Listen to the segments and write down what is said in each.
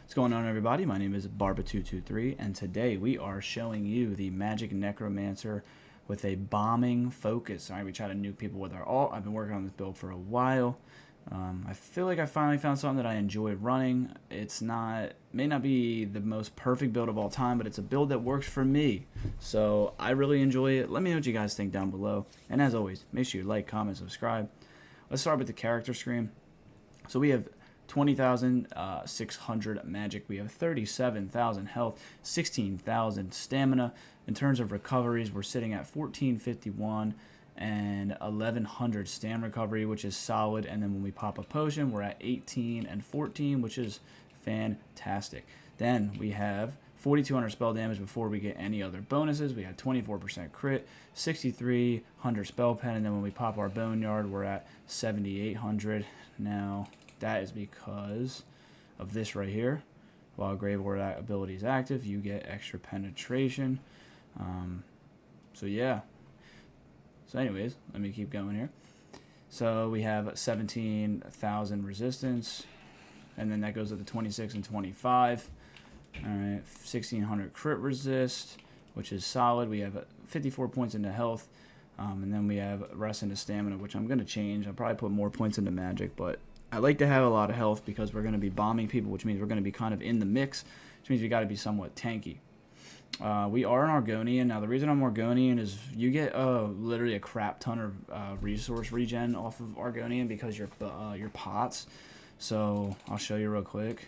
What's going on, everybody? My name is Barba223, and today we are showing you the Magic Necromancer with a bombing focus. All right, we try to nuke people with our ult. I've been working on this build for a while. I feel like I finally found something that I enjoy running. May not be the most perfect build of all time, but it's a build that works for me. So I really enjoy it. Let me know what you guys think down below. And as always, make sure you like, comment, subscribe. Let's start with the character screen. So we have 20,600 magic. We have 37,000 health, 16,000 stamina. In terms of recoveries, we're sitting at 1451 and 1100 stam recovery, which is solid. And then when we pop a potion, we're at 18 and 14, which is fantastic. Then we have 4,200 spell damage before we get any other bonuses. We had 24% crit, 6,300 spell pen, and then when we pop our boneyard, we're at 7,800. Now that is because of this right here. While Grave Ward ability is active, you get extra penetration. So yeah. So anyways, let me keep going here. So we have 17,000 resistance, and then that goes to the 26 and 25. All right, 1,600 crit resist, which is solid. We have 54 points into health, and then we have rest into stamina, which I'm going to change. I'll probably put more points into magic, but I like to have a lot of health because we're going to be bombing people, which means we're going to be kind of in the mix, which means we got to be somewhat tanky. We are an Argonian. Now, the reason I'm Argonian is you get literally a crap ton of resource regen off of Argonian because your pots. So I'll show you real quick.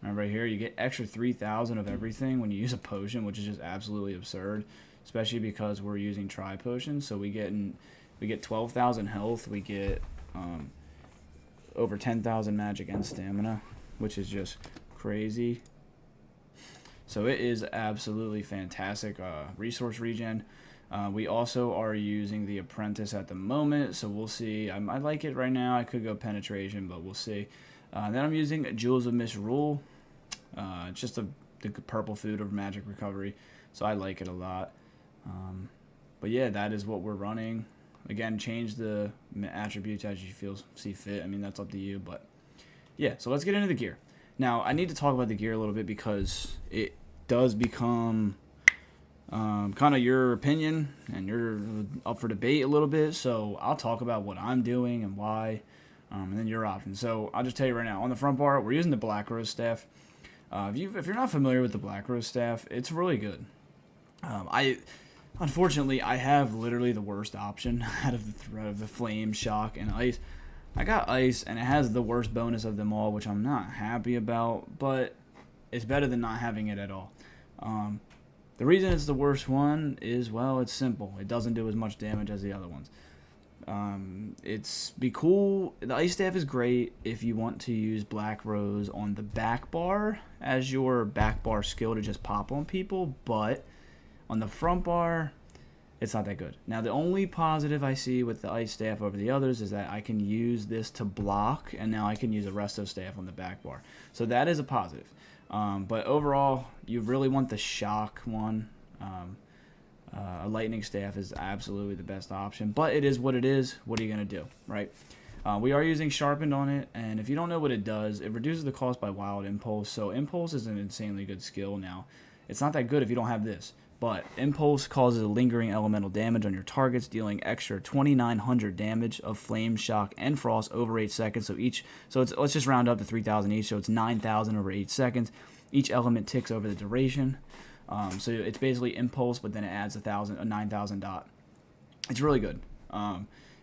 Right here, you get extra 3,000 of everything when you use a potion, which is just absolutely absurd, especially because we're using tri potions. So we get 12,000 health. We get over 10,000 magic and stamina, which is just crazy. So it is absolutely fantastic resource regen. We also are using the Apprentice at the moment, so we'll see. I like it right now. I could go penetration, but we'll see. Then I'm using Jewels of Misrule. It's just the purple food of magic recovery, so I like it a lot. But yeah, that is what we're running. Again, change the attributes as you see fit. I mean, that's up to you, but yeah. So let's get into the gear. Now, I need to talk about the gear a little bit because it does become kind of your opinion, and you're up for debate a little bit. So I'll talk about what I'm doing and why, and then your options. So I'll just tell you right now, on the front bar, we're using the Black Rose Staff. If you're not familiar with the Black Rose Staff, it's really good. Unfortunately, I have literally the worst option out of the Flame, Shock, and Ice. I got Ice, and it has the worst bonus of them all, which I'm not happy about, but it's better than not having it at all. The reason it's the worst one is, well, it's simple. It doesn't do as much damage as the other ones. It's cool. The Ice Staff is great if you want to use Black Rose on the back bar as your back bar skill to just pop on people, but on the front bar, it's not that good. Now, the only positive I see with the Ice Staff over the others is that I can use this to block, and now I can use a Resto Staff on the back bar. So that is a positive. But overall, you really want the Shock one. A Lightning Staff is absolutely the best option, but it is what it is. What are you going to do, right? We are using Sharpened on it, and if you don't know what it does, it reduces the cost by Wild Impulse. So Impulse is an insanely good skill. Now, it's not that good if you don't have this. But Impulse causes a lingering elemental damage on your targets, dealing extra 2,900 damage of Flame, Shock, and Frost over 8 seconds. Let's just round up to 3,000 each, so it's 9,000 over 8 seconds. Each element ticks over the duration. So it's basically Impulse, but then it adds a 9,000 dot. It's really good.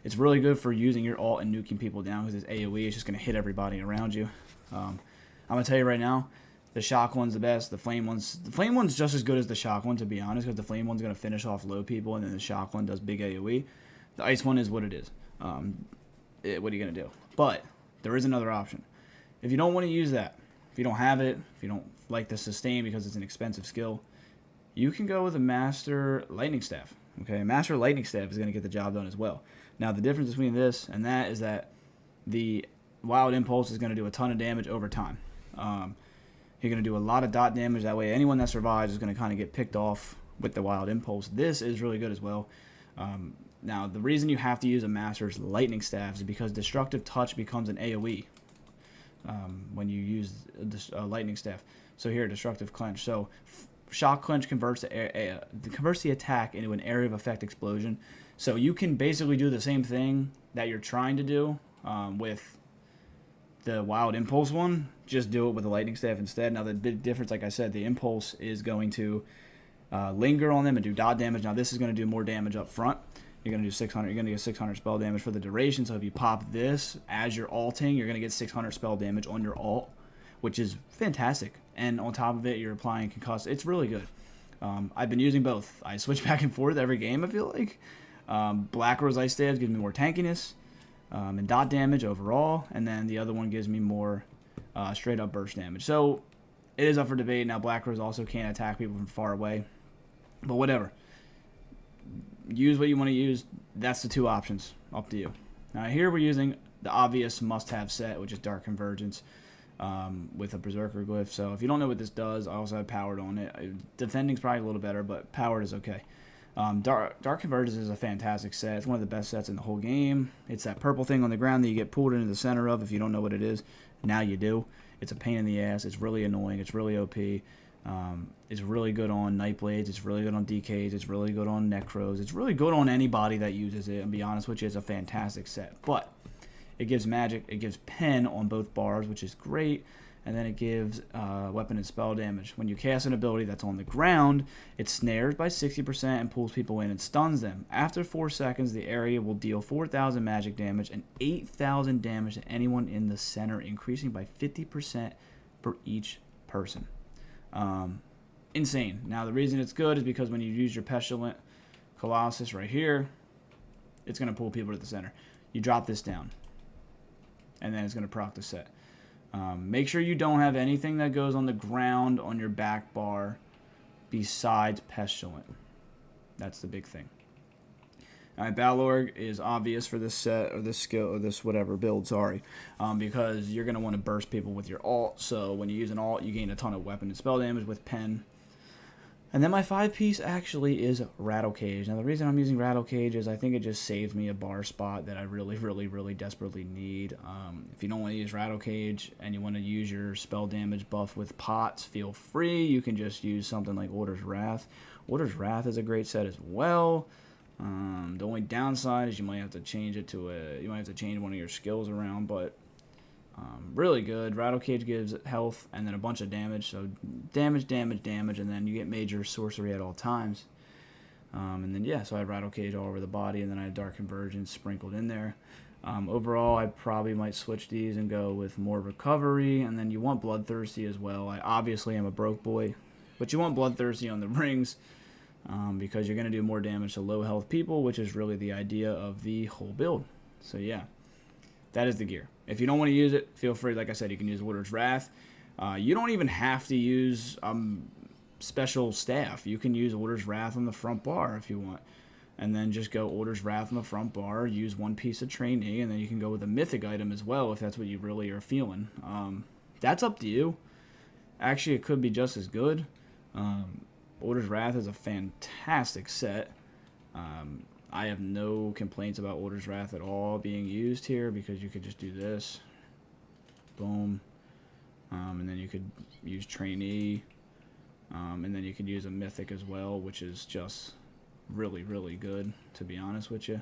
It's really good for using your ult and nuking people down because it's AoE. It's just going to hit everybody around you. I'm going to tell you right now, the Shock one's the best. The Flame one's just as good as the Shock one, to be honest, because the Flame one's going to finish off low people, and then the Shock one does big AoE. The Ice one is what it is. What are you going to do? But there is another option. If you don't want to use that, if you don't have it, if you don't like the sustain because it's an expensive skill, you can go with a Master Lightning Staff. Okay, Master Lightning Staff is going to get the job done as well. Now, the difference between this and that is that the Wild Impulse is going to do a ton of damage over time. You're going to do a lot of dot damage. That way, anyone that survives is going to kind of get picked off with the Wild Impulse. This is really good as well. Now, the reason you have to use a Master's Lightning Staff is because Destructive Touch becomes an AoE. when you use lightning staff. So here, destructive clench. So shock clench converts the attack into an area of effect explosion. So you can basically do the same thing that you're trying to do with the wild impulse one. Just do it with the lightning staff instead. Now the big difference, like I said, the impulse is going to linger on them and do dot damage. Now this is going to do more damage up front. You're going to do 600. You're going to get 600 spell damage for the duration. So if you pop this as you're alting, you're going to get 600 spell damage on your alt, which is fantastic. And on top of it, you're applying concuss. It's really good. I've been using both. I switch back and forth every game, I feel like. Black Rose Ice Stabs gives me more tankiness and dot damage overall. And then the other one gives me more straight up burst damage. So it is up for debate. Now Black Rose also can't attack people from far away. But whatever. Use what you want to use. That's the two options. Up to you. Now here we're using the obvious must-have set, which is Dark Convergence with a Berserker Glyph. So if you don't know what this does, I also have Powered on it. Defending's probably a little better, but Powered is okay. Dark Convergence is a fantastic set. It's one of the best sets in the whole game. It's that purple thing on the ground that you get pulled into the center of if you don't know what it is. Now you do. It's a pain in the ass. It's really annoying. It's really OP. It's really good on Nightblades. It's really good on DKs. It's really good on Necros. It's really good on anybody that uses it. And be honest with you, it's a fantastic set. But it gives magic. It gives pen on both bars, which is great. And then it gives weapon and spell damage. When you cast an ability that's on the ground, it snares by 60% and pulls people in and stuns them. After 4 seconds, the area will deal 4,000 magic damage and 8,000 damage to anyone in the center, increasing by 50% for each person. Insane. Now, the reason it's good is because when you use your Pestilent Colossus right here, it's going to pull people to the center. You drop this down, and then it's going to proc the set. Make sure you don't have anything that goes on the ground on your back bar besides Pestilent. That's the big thing. Alright, Balorg is obvious for this set, or this skill, or this whatever build, because you're going to want to burst people with your alt. So when you use an alt, you gain a ton of weapon and spell damage with pen. And then my 5-piece actually is Rattle Cage. Now the reason I'm using Rattle Cage is I think it just saves me a bar spot that I really, really, really desperately need. If you don't want to use Rattle Cage and you want to use your spell damage buff with pots, feel free. You can just use something like Order's Wrath. Order's Wrath is a great set as well. The only downside is you might have to change it to you might have to change one of your skills around, but really good. Rattle Cage gives health and then a bunch of damage, so damage, and then you get major sorcery at all times. And then, yeah, so I have Rattle Cage all over the body, and then I have Dark Convergence sprinkled in there. Overall, I probably might switch these and go with more recovery, and then you want Bloodthirsty as well. I obviously am a broke boy, but you want Bloodthirsty on the rings because you're going to do more damage to low health people, which is really the idea of the whole build. So, yeah, that is the gear. If you don't want to use it, feel free. Like I said, you can use Order's Wrath. You don't even have to use special staff. You can use Order's Wrath on the front bar if you want. And then just go Order's Wrath on the front bar, use one piece of trainee, and then you can go with a mythic item as well if that's what you really are feeling. That's up to you. Actually, it could be just as good. Order's Wrath is a fantastic set. I have no complaints about Order's Wrath at all being used here because you could just do this. Boom. And then you could use trainee. And then you could use a mythic as well, which is just really, really good, to be honest with you.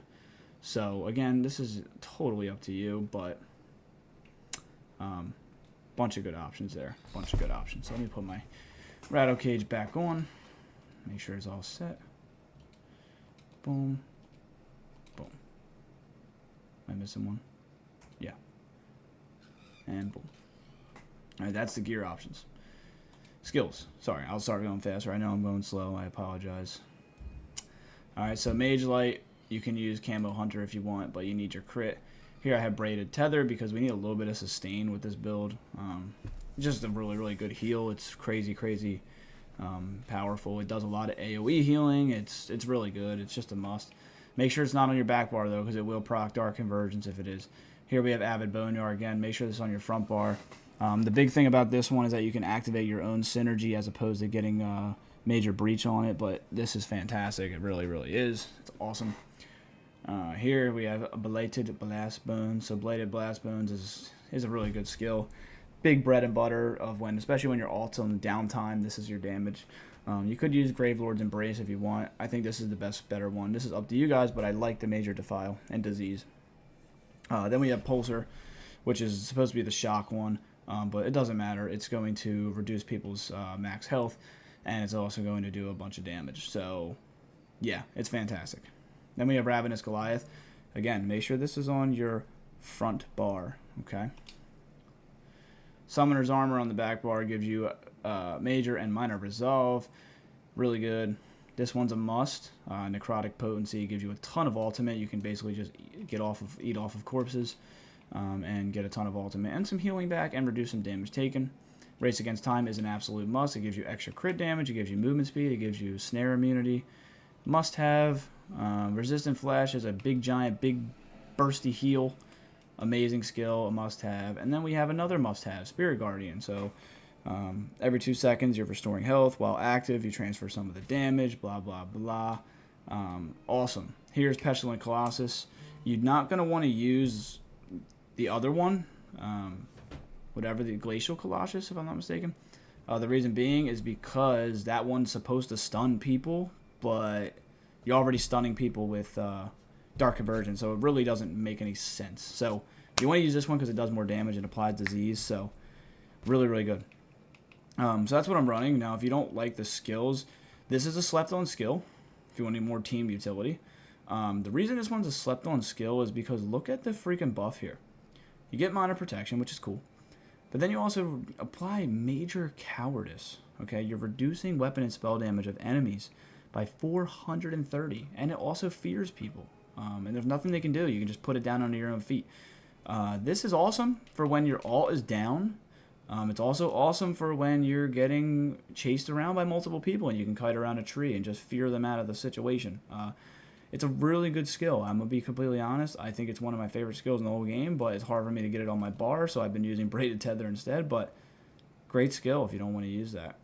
So, again, this is totally up to you, but bunch of good options there. Bunch of good options. So let me put my Rattle Cage back on. Make sure it's all set. Boom. Boom. Am I missing one? Yeah. And boom. Alright, that's the gear options. Skills. Sorry, I'll start going faster. I know I'm going slow. I apologize. Alright, so Mage Light, you can use Camo Hunter if you want, but you need your crit. Here I have Braided Tether because we need a little bit of sustain with this build. Just a really, really good heal. It's crazy, crazy powerful. It does a lot of AoE healing. It's really good. It's just a must. Make sure it's not on your back bar, though, because it will proc Dark Convergence if it is. Here we have Avid Boneyard again. Make sure this is on your front bar. The big thing about this one is that you can activate your own synergy as opposed to getting Major Breach on it, but this is fantastic. It really, really is. It's awesome. Here we have a Belated Blast Bones. So Belated Blast Bones is a really good skill. big bread and butter of when, especially when you're ult's on downtime, this is your damage. You could use Gravelord's Embrace if you want. I think this is the better one. This is up to you guys, but I like the Major Defile and Disease. Then we have Pulsar, which is supposed to be the shock one, but it doesn't matter. It's going to reduce people's max health, and it's also going to do a bunch of damage. So, yeah, it's fantastic. Then we have Ravenous Goliath. Again, make sure this is on your front bar, okay? Summoner's Armor on the back bar gives you major and minor resolve. Really good. This one's a must. Necrotic Potency gives you a ton of ultimate. You can basically just eat off of corpses and get a ton of ultimate and some healing back and reduce some damage taken. Race Against Time is an absolute must. It gives you extra crit damage. It gives you movement speed. It gives you snare immunity. Must have. Resistant Flash is a big bursty heal. Amazing skill, a must-have. And then we have another must-have, Spirit Guardian. So every 2 seconds you're restoring health. While active, you transfer some of the damage, blah, blah, blah. Awesome. Here's Petulant Colossus. You're not going to want to use the other one, whatever, the Glacial Colossus, if I'm not mistaken. The reason being is because that one's supposed to stun people, but you're already stunning people with Dark Conversion, so it really doesn't make any sense. So you want to use this one because it does more damage and applies disease, so really, really good. So that's what I'm running. Now, if you don't like the skills, this is a slept-on skill if you want any more team utility. The reason this one's a slept-on skill is because look at the freaking buff here. You get Minor Protection, which is cool, but then you also apply Major Cowardice. Okay, you're reducing weapon and spell damage of enemies by 430, and it also fears people. And there's nothing they can do. You can just put it down under your own feet. This is awesome for when your ult is down. It's also awesome for when you're getting chased around by multiple people and you can kite around a tree and just fear them out of the situation. It's a really good skill. I'm going to be completely honest. I think it's one of my favorite skills in the whole game, but it's hard for me to get it on my bar, so I've been using Braided Tether instead. But great skill if you don't want to use that.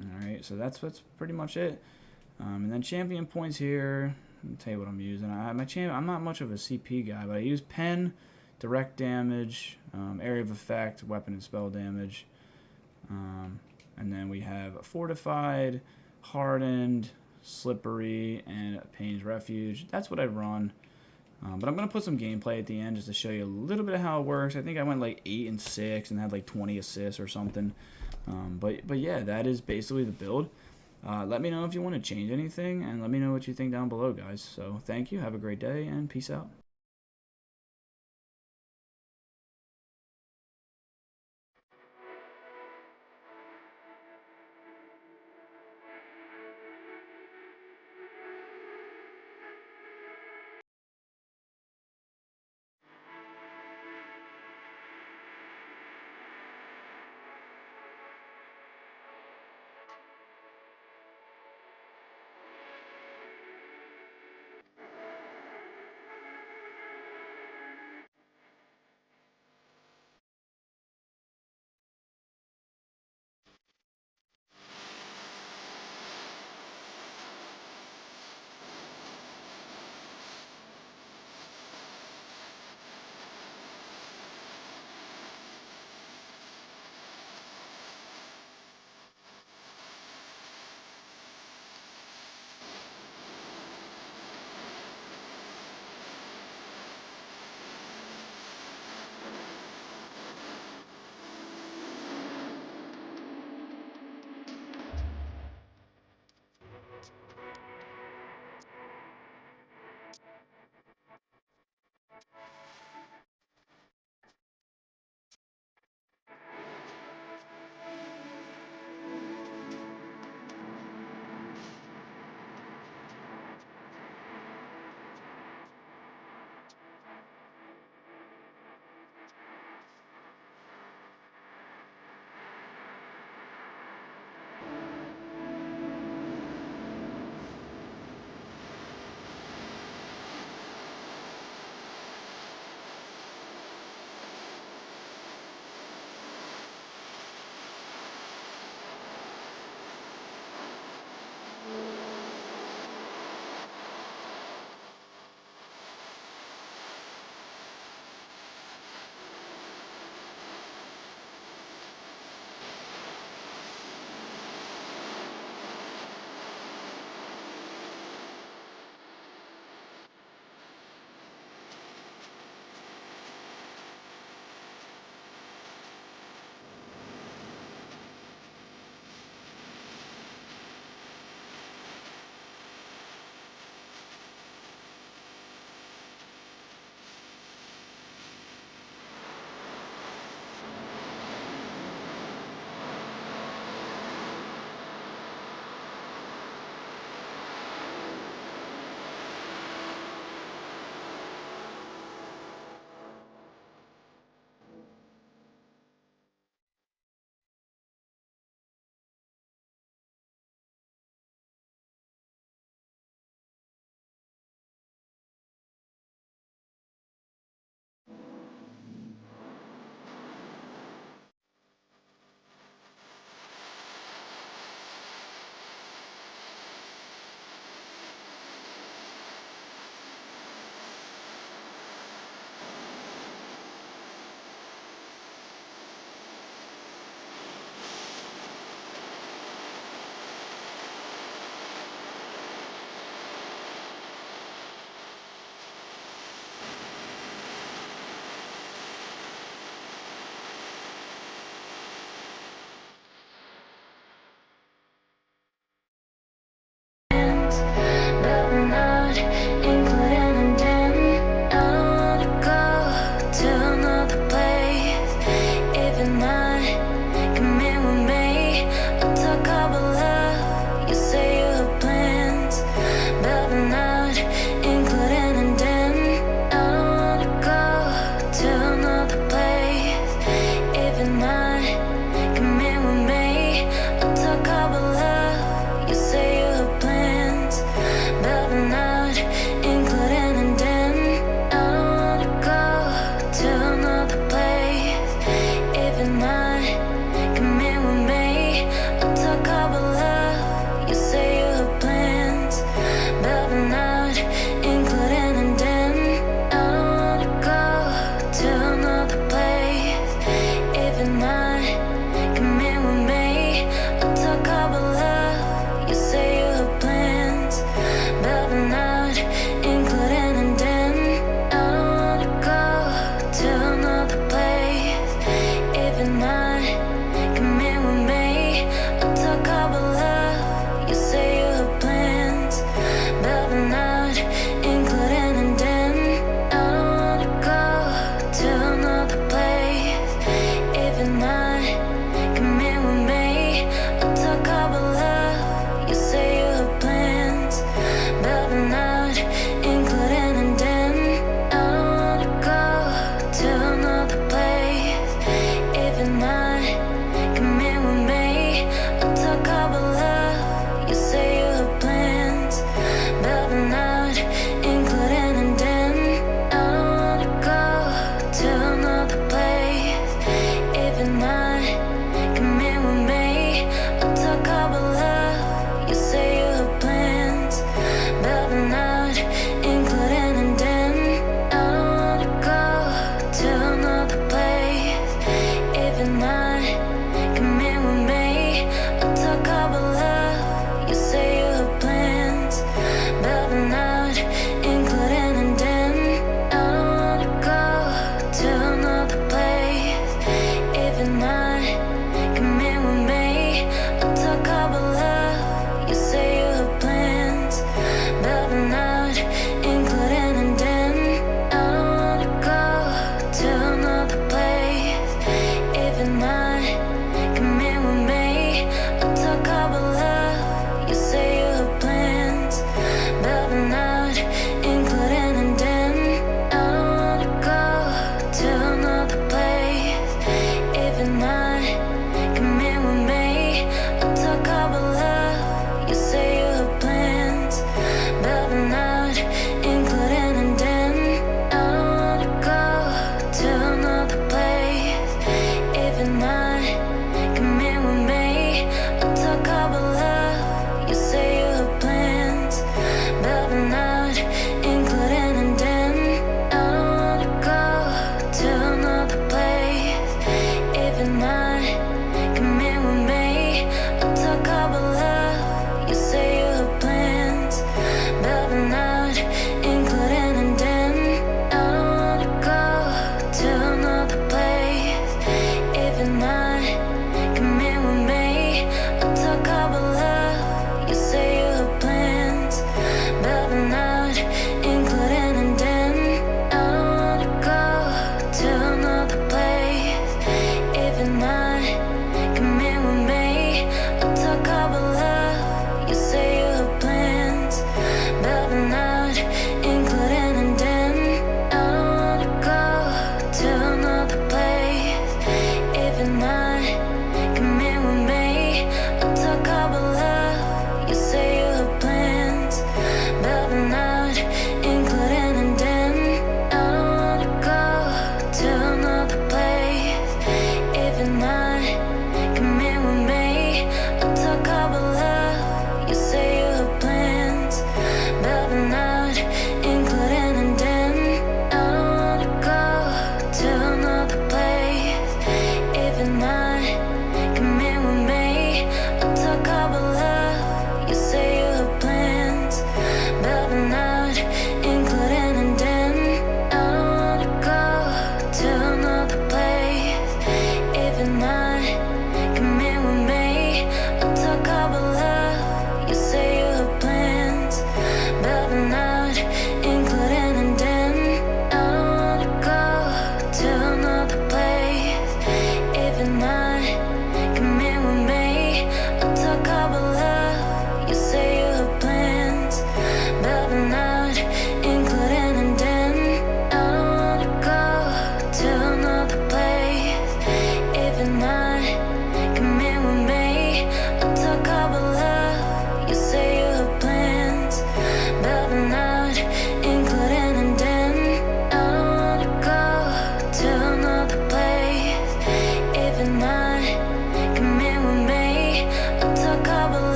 Alright, so that's pretty much it. And then champion points here. Let me tell you what I'm using. I'm not much of a CP guy, but I use Pen, direct damage, area of effect, weapon and spell damage. And then we have Fortified, Hardened, Slippery, and Pain's Refuge. That's what I run. But I'm going to put some gameplay at the end just to show you a little bit of how it works. I think I went like 8 and 6 and had like 20 assists or something. But yeah, that is basically the build. Let me know if you want to change anything, and let me know what you think down below, guys. So thank you, have a great day, and peace out.